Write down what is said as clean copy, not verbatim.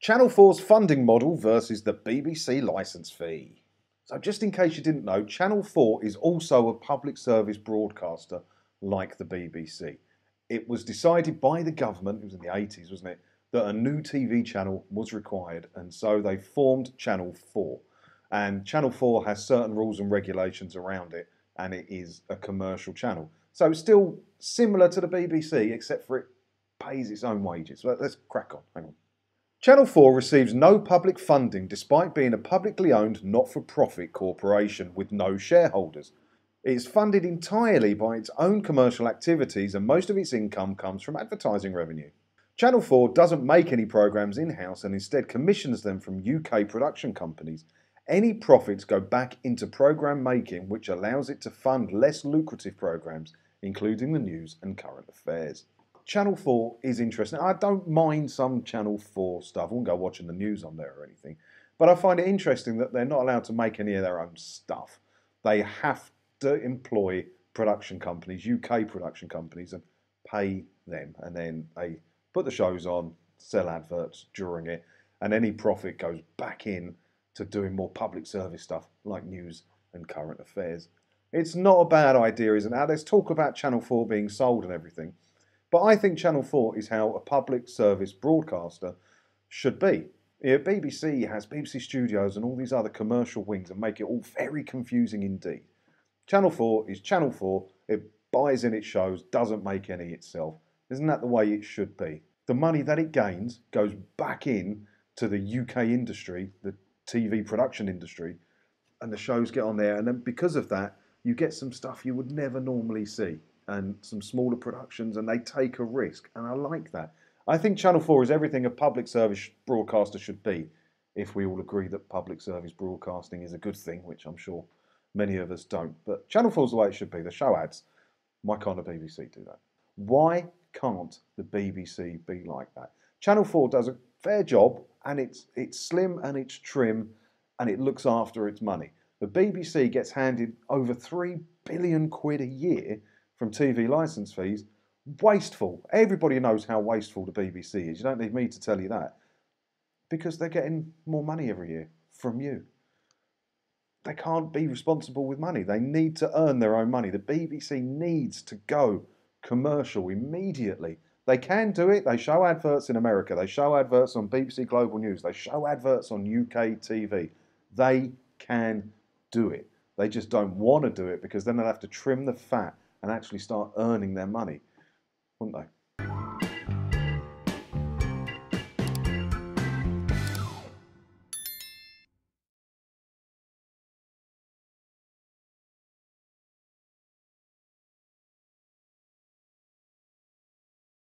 Channel 4's funding model versus the BBC licence fee. So just in case you didn't know, Channel 4 is also a public service broadcaster like the BBC. It was decided by the government, it was in the 80s, wasn't it, that a new TV channel was required, and so they formed Channel 4. And Channel 4 has certain rules and regulations around it, and it is a commercial channel. So it's still similar to the BBC, except for it pays its own wages. So let's crack on, hang on. Channel 4 receives no public funding despite being a publicly owned not-for-profit corporation with no shareholders. It is funded entirely by its own commercial activities and most of its income comes from advertising revenue. Channel 4 doesn't make any programmes in-house and instead commissions them from UK production companies. Any profits go back into programme making, which allows it to fund less lucrative programmes, including the news and current affairs. Channel 4 is interesting. I don't mind some Channel 4 stuff. I won't go watching the news on there or anything. But I find it interesting that they're not allowed to make any of their own stuff. They have to employ production companies, UK production companies, and pay them. And then they put the shows on, sell adverts during it, and any profit goes back in to doing more public service stuff like news and current affairs. It's not a bad idea, isn't it? Let's talk about Channel 4 being sold and everything. But I think Channel 4 is how a public service broadcaster should be. BBC has BBC Studios and all these other commercial wings and make it all very confusing indeed. Channel 4 is Channel 4. It buys in its shows, doesn't make any itself. Isn't that the way it should be? The money that it gains goes back in to the UK industry, the TV production industry, and the shows get on there. And then because of that, you get some stuff you would never normally see, and some smaller productions, and they take a risk, and I like that. I think Channel 4 is everything a public service broadcaster should be, if we all agree that public service broadcasting is a good thing, which I'm sure many of us don't. But Channel 4 is the way it should be. The show ads. Why can't the BBC do that? Why can't the BBC be like that? Channel 4 does a fair job, and it's slim and it's trim, and it looks after its money. The BBC gets handed over £3 billion a year from TV licence fees. Wasteful. Everybody knows how wasteful the BBC is. You don't need me to tell you that. Because they're getting more money every year from you. They can't be responsible with money. They need to earn their own money. The BBC needs to go commercial immediately. They can do it. They show adverts in America. They show adverts on BBC Global News. They show adverts on UK TV. They can do it. They just don't want to do it because then they'll have to trim the fat and actually start earning their money, wouldn't they?